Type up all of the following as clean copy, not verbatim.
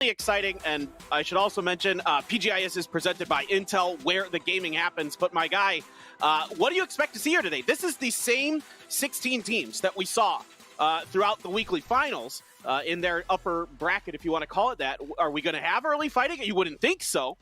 Exciting, and I should also mention PGI.S is presented by Intel, where the gaming happens. But my guy, what do you expect to see here today? This is the same 16 teams that we saw throughout the weekly finals in their upper bracket, if you want to call it that. Are we going to have early fighting? You wouldn't think so.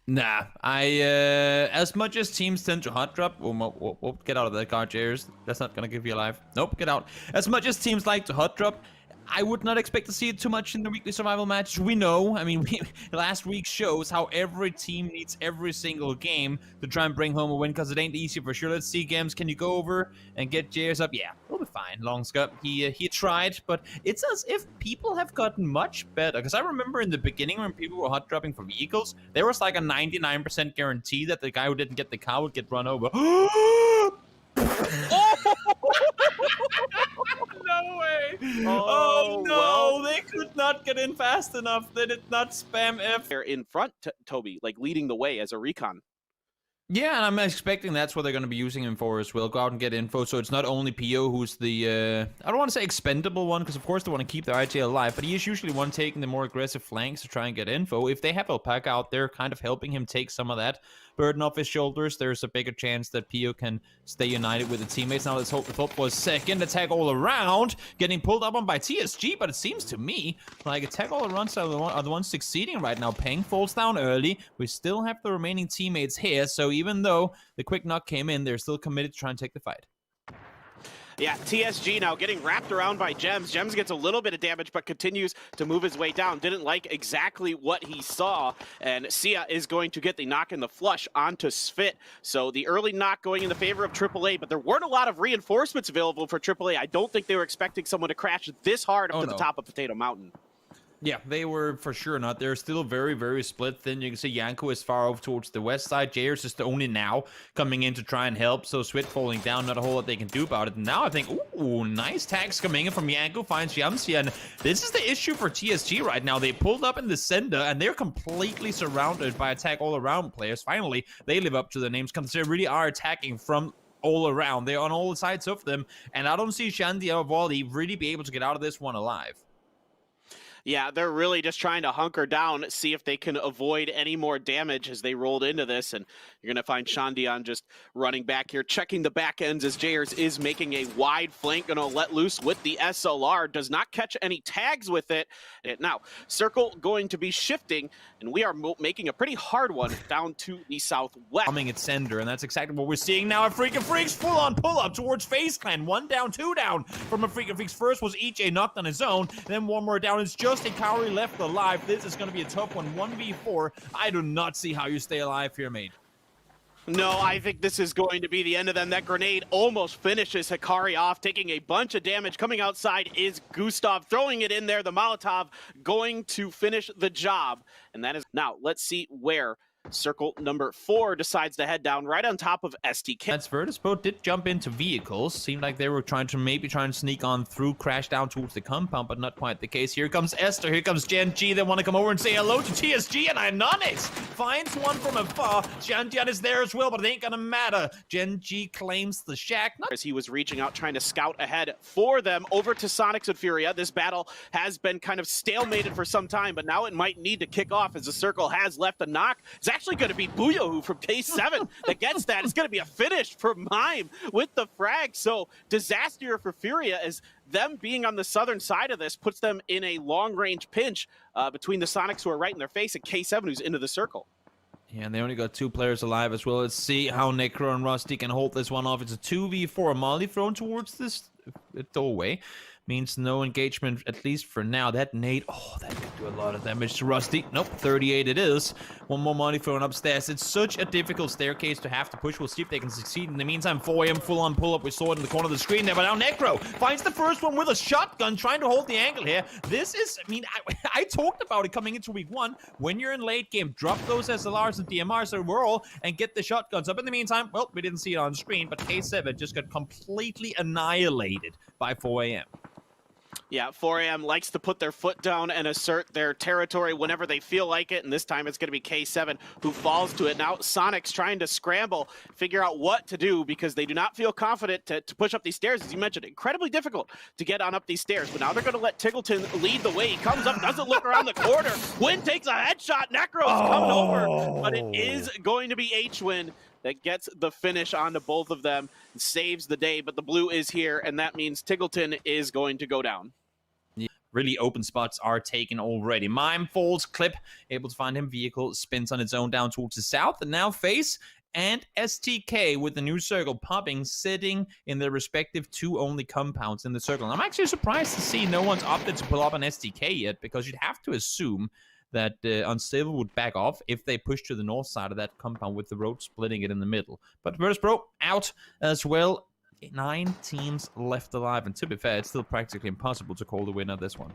Nah, as much as teams tend to hot drop, we'll get out of that card, Jayers. That's not gonna give you a life. Nope, get out. As much as teams like to hot drop, I would not expect to see it too much in the weekly survival match. We know, I mean, last week shows how every team needs every single game to try and bring home a win, because it ain't easy for sure. Let's see, Games, can you go over and get Jayers up? Yeah, we'll be fine. Longscut, he tried, but it's as if people have gotten much better. Because I remember in the beginning when people were hot dropping for vehicles, there was like a 99% guarantee that the guy who didn't get the car would get run over. No way! Oh no, well, they could not get in fast enough. They did not spam F. They're in front, Toby, like leading the way as a recon. Yeah, and I'm expecting that's what they're going to be using him for as well. Go out and get info. So it's not only PO who's the, I don't want to say expendable one, because of course they want to keep their IJ alive, but he is usually one taking the more aggressive flanks to try and get info. If they have Alpaca out there kind of helping him take some of that burden off his shoulders, there's a bigger chance that PO can stay united with the teammates. Now let's hope for a second attack all around, getting pulled up on by TSG, but it seems to me like attack all around are the ones succeeding right now. Peng falls down early. We still have the remaining teammates here, so even though the quick knock came in, they're still committed to try and take the fight. Yeah, TSG now getting wrapped around by Gems. Gems gets a little bit of damage, but continues to move his way down. Didn't like exactly what he saw, and Sia is going to get the knock and the flush onto Svit. So the early knock going in the favor of AAA, but there weren't a lot of reinforcements available for AAA. I don't think they were expecting someone to crash this hard up to the top of Potato Mountain. Yeah, they were for sure not. They're still very, very split thin. You can see Yanko is far off towards the west side. Jayers is only now coming in to try and help. So Swit falling down, not a whole lot they can do about it. And now I think, ooh, nice tags coming in from Yanko, finds Yamsi. And this is the issue for TSG right now. They pulled up in the center, and they're completely surrounded by attack all-around players. Finally, they live up to their names, because they really are attacking from all around. They're on all sides of them. And I don't see Shandy or Wally really be able to get out of this one alive. Yeah, they're really just trying to hunker down, see if they can avoid any more damage as they rolled into this. And you're going to find Shandian just running back here, checking the back ends as Jayers is making a wide flank, going to let loose with the SLR. Does not catch any tags with it. Now, Circle going to be shifting, and we are making a pretty hard one down to the southwest. Coming at center, and that's exactly what we're seeing now. Afreeca Freecs full-on pull-up towards FaZe Clan. 1 down, 2 down from Afreeca Freecs. First was EJ knocked on his own, then one more down. It's just a Kaori left alive. This is going to be a tough one. 1v4. I do not see how you stay alive here, mate. No, I think this is going to be the end of them. That grenade almost finishes Hikari off, taking a bunch of damage. Coming outside is Gustav, throwing it in there. The Molotov going to finish the job. And that is, now let's see where Circle number 4 decides to head down right on top of STK. That's Virtus.pro did jump into vehicles. Seemed like they were trying to sneak on through, crash down towards the compound, but not quite the case. Here comes Esther, here comes Gen.G. They want to come over and say hello to TSG, and Iononix finds one from afar. Shantian is there as well, but it ain't gonna matter. Gen.G claims the shack. As he was reaching out, trying to scout ahead for them over to Soniqs and FURIA. This battle has been kind of stalemated for some time, but now it might need to kick off as the Circle has left a knock. It's actually going to be Buyohu from K7 that gets that. It's going to be a finish for Mime with the frag. So disaster for FURIA, as them being on the southern side of this puts them in a long-range pinch between the Soniqs who are right in their face and K7 who's into the Circle. Yeah, and they only got 2 players alive as well. Let's see how Necro and Rusty can hold this one off. It's a 2v4. Molly thrown towards this doorway. Means no engagement, at least for now. That nade, oh, that could do a lot of damage to Rusty. Nope, 38 it is. One more money thrown upstairs. It's such a difficult staircase to have to push. We'll see if they can succeed. In the meantime, 4AM full-on pull-up. We saw it in the corner of the screen there, but now Necro finds the first one with a shotgun, trying to hold the angle here. This is, I mean, I talked about it coming into week 1. When you're in late game, drop those SLRs and DMRs overall and get the shotguns up. In the meantime, well, we didn't see it on screen, but K7 just got completely annihilated by 4AM. Yeah, 4AM likes to put their foot down and assert their territory whenever they feel like it, and this time it's going to be K7 who falls to it. Now Soniqs trying to scramble, figure out what to do because they do not feel confident to push up these stairs. As you mentioned, incredibly difficult to get on up these stairs, but now they're going to let Tiggleton lead the way. He comes up, doesn't look around the corner. Win takes a headshot. Necro's coming over, but it is going to be H-Win that gets the finish onto both of them and saves the day, but the blue is here, and that means Tiggleton is going to go down. Really open spots are taken already. Mime falls, Clip able to find him. Vehicle spins on its own down towards the south, and now FaZe and STK with the new circle popping, sitting in their respective 2 only compounds in the circle. And I'm actually surprised to see no one's opted to pull up an STK yet, because you'd have to assume that Unstable would back off if they push to the north side of that compound with the road splitting it in the middle. But Virtus.pro out as well. 9 teams left alive, and to be fair, it's still practically impossible to call the winner of this one.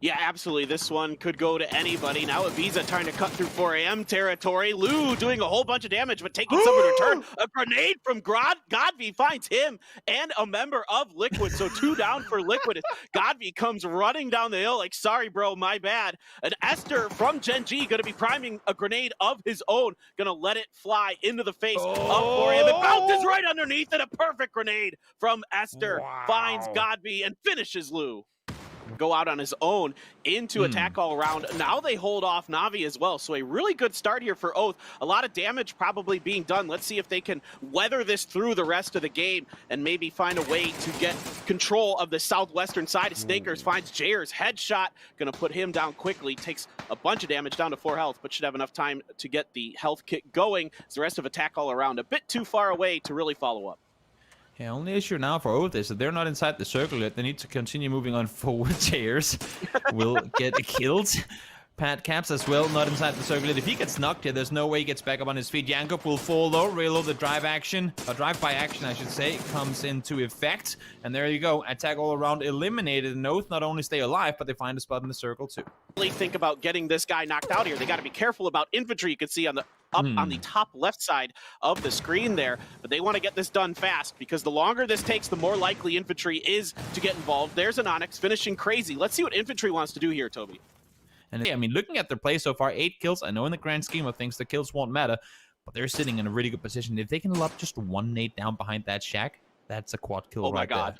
Yeah, absolutely. This one could go to anybody. Now Aviza trying to cut through 4AM territory. Lou doing a whole bunch of damage, but taking some in return. A grenade from Godvi finds him and a member of Liquid. So 2 down for Liquid. Godvi comes running down the hill like, sorry, bro, my bad. And Esther from Gen.G going to be priming a grenade of his own. Going to let it fly into the face of 4AM. It bounces right underneath it. A perfect grenade from Esther. Finds Godvi and finishes Lou. Go out on his own into attack all around. Now they hold off Navi as well, so a really good start here for Oath. A lot of damage probably being done. Let's see if they can weather this through the rest of the game and maybe find a way to get control of the southwestern side. Snakers finds Jair's headshot, gonna put him down quickly. Takes a bunch of damage, down to 4 health, but should have enough time to get the health kit going. As the rest of attack all around a bit too far away to really follow up. Yeah, only issue now for Oath is that they're not inside the circle yet. They need to continue moving on forward. Chairs will get killed. Pat Caps as well, not inside the circle yet. If he gets knocked here, there's no way he gets back up on his feet. Yankov will fall though. Reload the drive action, a drive-by action, I should say, comes into effect. And there you go. Attack all around eliminated. And Oath not only stay alive, but they find a spot in the circle too. Really think about getting this guy knocked out here. They got to be careful about Infantry. You can see on the on the top left side of the screen there, but they want to get this done fast because the longer this takes, the more likely Infantry is to get involved. There's an Onyx finishing crazy. Let's see what Infantry wants to do here, Toby. And I mean, looking at their play so far, 8 kills. I know in the grand scheme of things, the kills won't matter, but they're sitting in a really good position. If they can lob just 1 nade down behind that shack, that's a quad kill right there.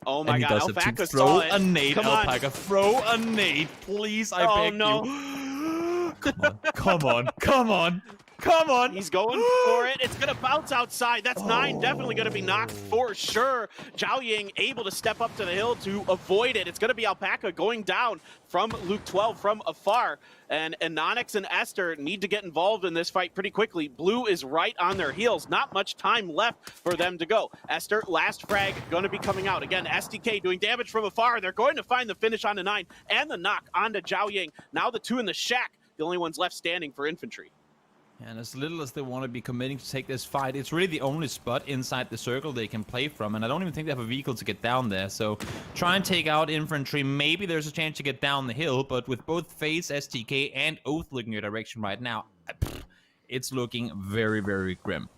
Oh my god. Alpaca throw a nade, Alpaca. Throw a nade, please. I beg you. Come on. He's going for it. It's going to bounce outside. That's 9. Definitely going to be knocked for sure. Zhao Ying able to step up to the hill to avoid it. It's going to be Alpaca going down from Luke 12 from afar. And Onyx and Esther need to get involved in this fight pretty quickly. Blue is right on their heels. Not much time left for them to go. Esther, last frag, going to be coming out. Again, STK doing damage from afar. They're going to find the finish on the 9 and the knock onto Zhao Ying. Now the 2 in the shack. The only ones left standing for Infantry. And as little as they want to be committing to take this fight, it's really the only spot inside the circle they can play from. And I don't even think they have a vehicle to get down there. So try and take out Infantry. Maybe there's a chance to get down the hill. But with both FaZe, STK, and Oath looking your direction right now, it's looking very, very grim.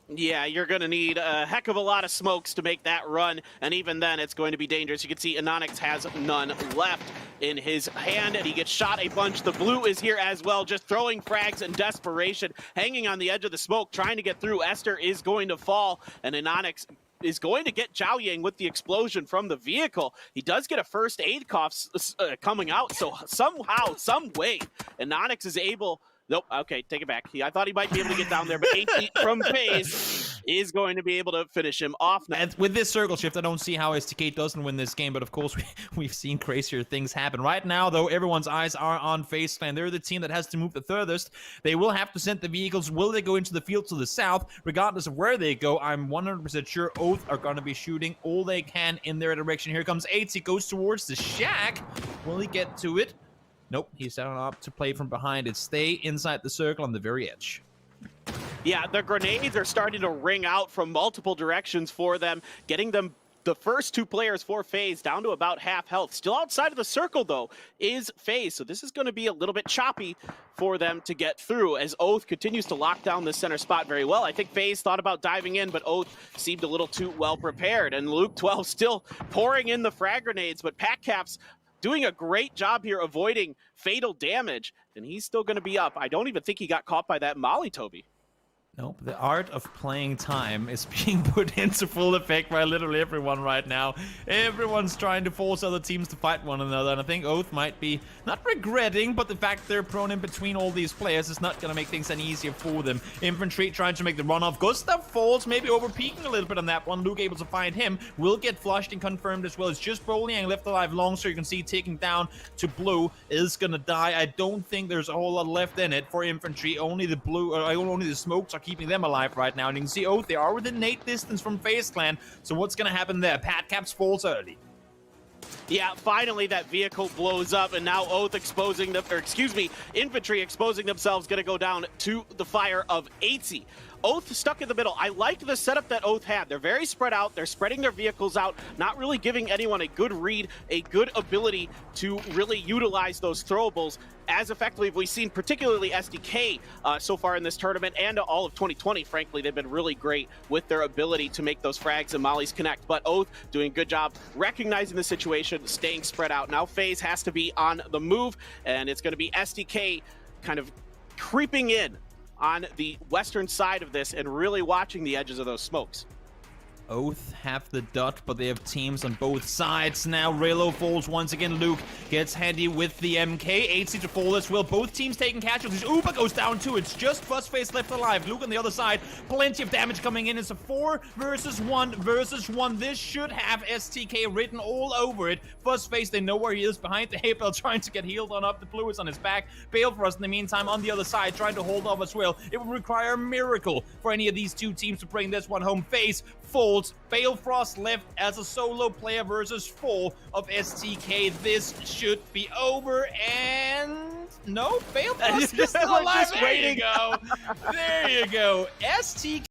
Yeah, you're going to need a heck of a lot of smokes to make that run, and even then, it's going to be dangerous. You can see Anonix has none left in his hand, and he gets shot a bunch. The blue is here as well, just throwing frags in desperation, hanging on the edge of the smoke, trying to get through. Esther is going to fall, and Anonix is going to get Zhao Ying with the explosion from the vehicle. He does get a first aid cough coming out, so somehow, some way, Anonix is able... Nope, okay, take it back. I thought he might be able to get down there, but 8 feet from FaZe is going to be able to finish him off now. And with this circle shift, I don't see how STK doesn't win this game, but of course, we've seen crazier things happen. Right now, though, everyone's eyes are on FaZe Clan. They're the team that has to move the furthest. They will have to send the vehicles. Will they go into the field to the south? Regardless of where they go, I'm 100% sure Oath are going to be shooting all they can in their direction. Here comes 8. He goes towards the shack. Will he get to it? Nope, he's down up to play from behind it. Stay inside the circle on the very edge. Yeah, the grenades are starting to ring out from multiple directions for them, getting them the first two players for FaZe down to about half health. Still outside of the circle, though, is FaZe. So this is going to be a little bit choppy for them to get through as Oath continues to lock down the center spot very well. I think FaZe thought about diving in, but Oath seemed a little too well prepared. And Luke 12 still pouring in the frag grenades, but PackCaps doing a great job here avoiding fatal damage. And he's still going to be up. I don't even think he got caught by that molly, Toby. Nope, the art of playing time is being put into full effect by literally everyone right now. Everyone's trying to force other teams to fight one another, and I think Oath might be not regretting, but the fact they're prone in between all these players is not going to make things any easier for them. Infantry trying to make the runoff. Gustav falls, maybe over-peaking a little bit on that one. Luke able to find him. Will get flushed and confirmed as well. It's just Brolyang left alive long, so you can see ticking down to Blue is going to die. I don't think there's a whole lot left in it for Infantry. Only the Blue, only the smokes are keeping them alive right now. And you can see Oath, they are within Nate distance from FaZe Clan. So what's going to happen there? PackCaps falls early. Yeah, finally that vehicle blows up, and now Oath exposing them, or excuse me, Infantry exposing themselves, going to go down to the fire of Ence. Oath stuck in the middle. I liked the setup that Oath had. They're very spread out. They're spreading their vehicles out, not really giving anyone a good read, a good ability to really utilize those throwables as effectively as we've seen, particularly STK so far in this tournament and all of 2020. Frankly, they've been really great with their ability to make those frags and mollies connect. But Oath doing a good job recognizing the situation, staying spread out. Now FaZe has to be on the move, and it's going to be STK kind of creeping in on the western side of this and really watching the edges of those smokes. Oath have the dot, but they have teams on both sides. Now Relo falls once again. Luke gets handy with the MK. Ence to fall as well. Both teams taking casualties. Uber goes down too. It's just Fuzzface left alive. Luke on the other side. Plenty of damage coming in. It's a 4 versus 1 versus 1. This should have STK written all over it. Fuzzface, they know where he is behind the Haybell, trying to get healed on up. The Blue is on his back. Balefrost in the meantime on the other side, trying to hold off as well. It would require a miracle for any of these two teams to bring this one home. FaZe falls. Balefrost left as a solo player versus 4 of STK. This should be over, and no, Balefrost is still alive. There you go. There you go. STK